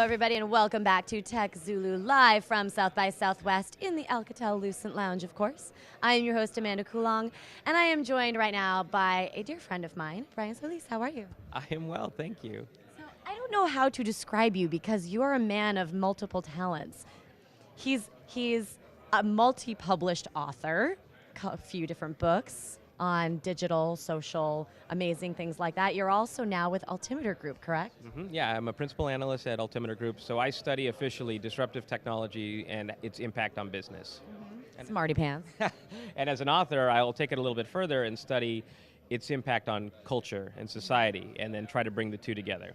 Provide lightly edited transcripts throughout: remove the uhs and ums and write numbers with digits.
everybody, and welcome back to TechZulu live from South by Southwest in the Alcatel Lucent Lounge, of course. I am your host, Amanda Coulong, and I am joined right now by a dear friend of mine, Brian Solis. How are you? I am well, thank you. So I don't know how to describe you because you're a man of multiple talents. He's a multi-published author, a few different books on digital, social, amazing things like that. You're also now with Altimeter Group, correct? Yeah, I'm a principal analyst at Altimeter Group, so I study officially disruptive technology and its impact on business. Smarty pants. And as an author, I'll take it a little bit further and study its impact on culture and society, and then try to bring the two together.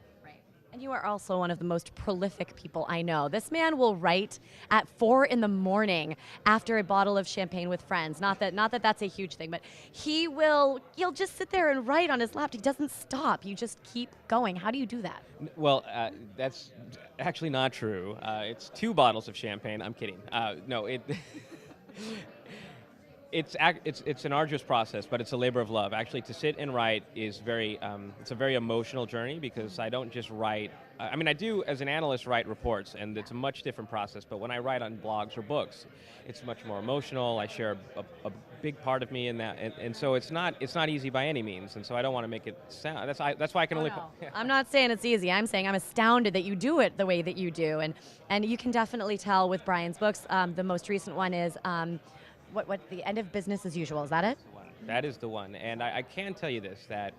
And you are also one of the most prolific people I know. This man will write at 4 in the morning after a bottle of champagne with friends. Not that that's a huge thing, but he'll just sit there and write on his laptop. He doesn't stop. You just keep going. How do you do that? Well, that's actually not true. It's 2 bottles of champagne. I'm kidding. No, it's an arduous process, but it's a labor of love. Actually, to sit and write is it's a very emotional journey because I don't just write. I mean, I do as an analyst write reports, and it's a much different process. But when I write on blogs or books, it's much more emotional. I share a big part of me in that, and so it's not easy by any means. And so I don't want to make it sound. That's why I can only. No. I'm not saying it's easy. I'm saying I'm astounded that you do it the way that you do, and you can definitely tell with Brian's books. The most recent one is. What the end of business as usual, is that it? That is the one, and I can tell you this, that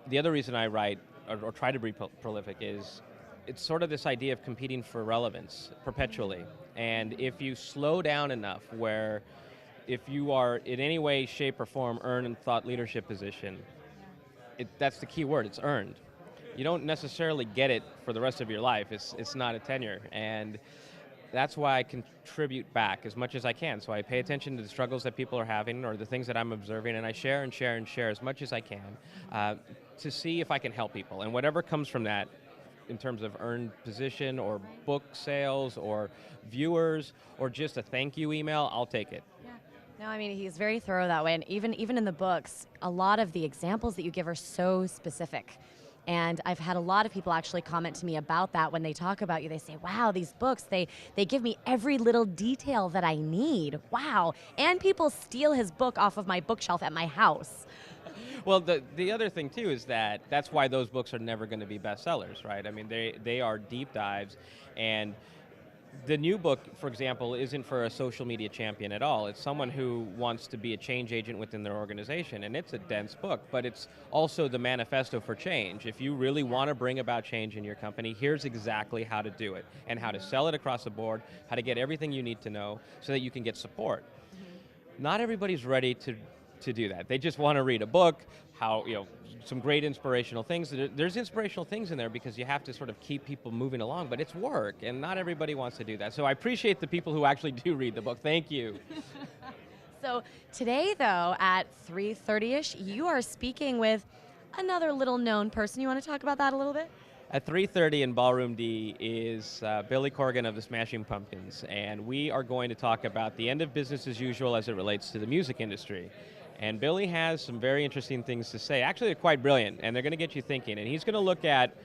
the other reason I write, or try to be prolific, is it's sort of this idea of competing for relevance perpetually, and if you slow down enough where if you are in any way, shape, or form earn in thought leadership position, that's the key word, it's earned. You don't necessarily get it for the rest of your life, it's not a tenure, and that's why I contribute back as much as I can. So I pay attention to the struggles that people are having or the things that I'm observing, and I share and share and share as much as I can to see if I can help people. And whatever comes from that in terms of earned position or book sales or viewers or just a thank you email, I'll take it. Yeah. No, I mean, he's very thorough that way. And even in the books, a lot of the examples that you give are so specific. And I've had a lot of people actually comment to me about that when they talk about you. They say, wow, these books, they give me every little detail that I need. Wow. And people steal his book off of my bookshelf at my house. Well, the other thing, too, is that's why those books are never going to be bestsellers, right? I mean, they are deep dives, and the new book, for example, isn't for a social media champion at all. It's someone who wants to be a change agent within their organization, and it's a dense book, but it's also the manifesto for change. If you really want to bring about change in your company, here's exactly how to do it, and how to sell it across the board, how to get everything you need to know so that you can get support. Not everybody's ready to do that. They just want to read a book, some great inspirational things. There's inspirational things in there because you have to sort of keep people moving along, but it's work, and not everybody wants to do that. So I appreciate the people who actually do read the book. Thank you. So today, though, at 3:30ish, you are speaking with another little known person. You want to talk about that a little bit? At 3:30 in Ballroom D is Billy Corgan of the Smashing Pumpkins, and we are going to talk about the end of business as usual as it relates to the music industry. And Billy has some very interesting things to say. Actually, they're quite brilliant, and they're going to get you thinking. And he's going to look at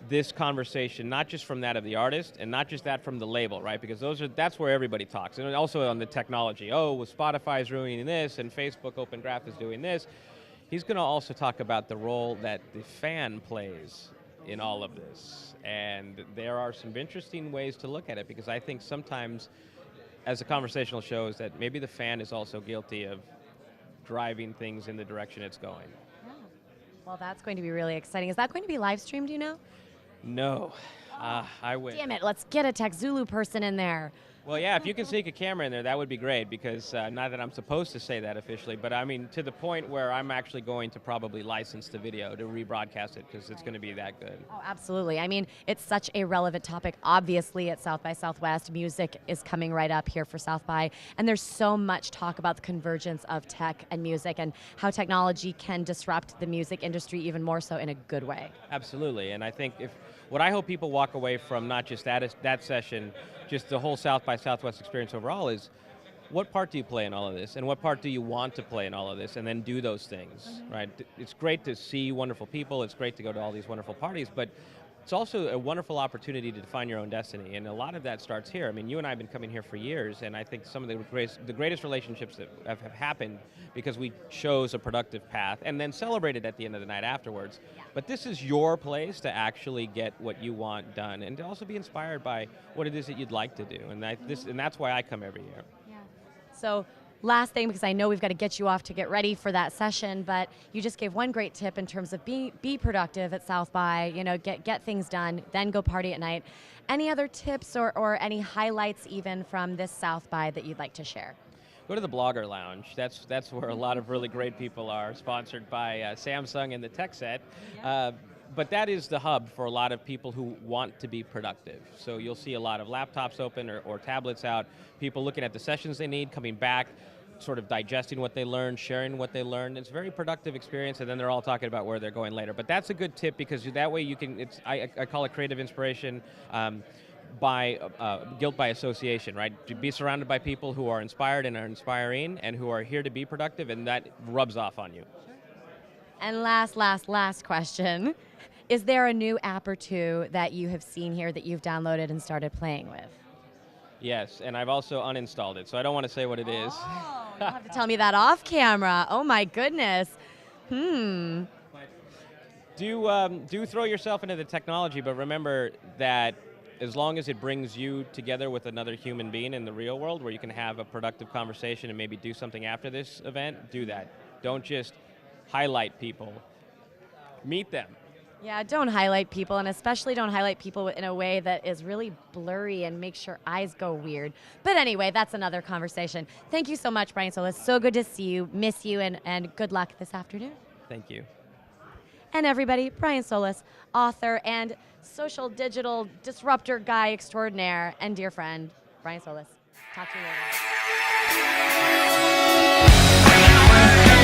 this conversation, not just from that of the artist, and not just that from the label, right? Because that's where everybody talks. And also on the technology. Oh, well, Spotify's ruining this, and Facebook Open Graph is doing this. He's going to also talk about the role that the fan plays in all of this. And there are some interesting ways to look at it, because I think sometimes, as the conversational shows, that maybe the fan is also guilty of driving things in the direction it's going. Yeah. Well, that's going to be really exciting. Is that going to be live streamed, do you know? No, I wish. Damn it, let's get a TechZulu person in there. Well, yeah, if you can sneak a camera in there, that would be great, because not that I'm supposed to say that officially, but I mean, to the point where I'm actually going to probably license the video to rebroadcast it, because it's going to be that good. Oh, absolutely. I mean, it's such a relevant topic. Obviously, at South by Southwest, music is coming right up here for South by, and there's so much talk about the convergence of tech and music and how technology can disrupt the music industry even more so in a good way. Absolutely, and I think what I hope people walk away from, not just that session, just the whole South by Southwest experience overall, is what part do you play in all of this, and what part do you want to play in all of this, and then do those things, right? It's great to see wonderful people, it's great to go to all these wonderful parties, but it's also a wonderful opportunity to define your own destiny, and a lot of that starts here. I mean, you and I have been coming here for years, and I think some of the greatest relationships that have happened because we chose a productive path and then celebrated at the end of the night afterwards. Yeah. But this is your place to actually get what you want done, and to also be inspired by what it is that you'd like to do, and that's why I come every year. Yeah. So last thing, because I know we've got to get you off to get ready for that session, but you just gave one great tip in terms of be productive at South by, get things done, then go party at night. Any other tips or any highlights even from this South by that you'd like to share? Go to the Blogger Lounge. That's where a lot of really great people are, sponsored by Samsung and the Tech Set. Yeah. But that is the hub for a lot of people who want to be productive. So you'll see a lot of laptops open or tablets out, people looking at the sessions they need, coming back, sort of digesting what they learned, sharing what they learned. It's a very productive experience, and then they're all talking about where they're going later. But that's a good tip, because that way you can, I call it creative inspiration, by guilt by association, right? To be surrounded by people who are inspired and are inspiring and who are here to be productive, and that rubs off on you. And last question. Is there a new app or two that you have seen here that you've downloaded and started playing with? Yes, and I've also uninstalled it, so I don't want to say what it is. Oh, you'll have to tell me that off camera. Oh my goodness. Do throw yourself into the technology, but remember that as long as it brings you together with another human being in the real world, where you can have a productive conversation and maybe do something after this event, do that. Don't just highlight people. Meet them. Yeah, don't highlight people, and especially don't highlight people in a way that is really blurry and makes your eyes go weird. But anyway, that's another conversation. Thank you so much, Brian Solis. So good to see you, miss you, and good luck this afternoon. Thank you. And everybody, Brian Solis, author and social digital disruptor guy extraordinaire, and dear friend, Brian Solis. Talk to you later.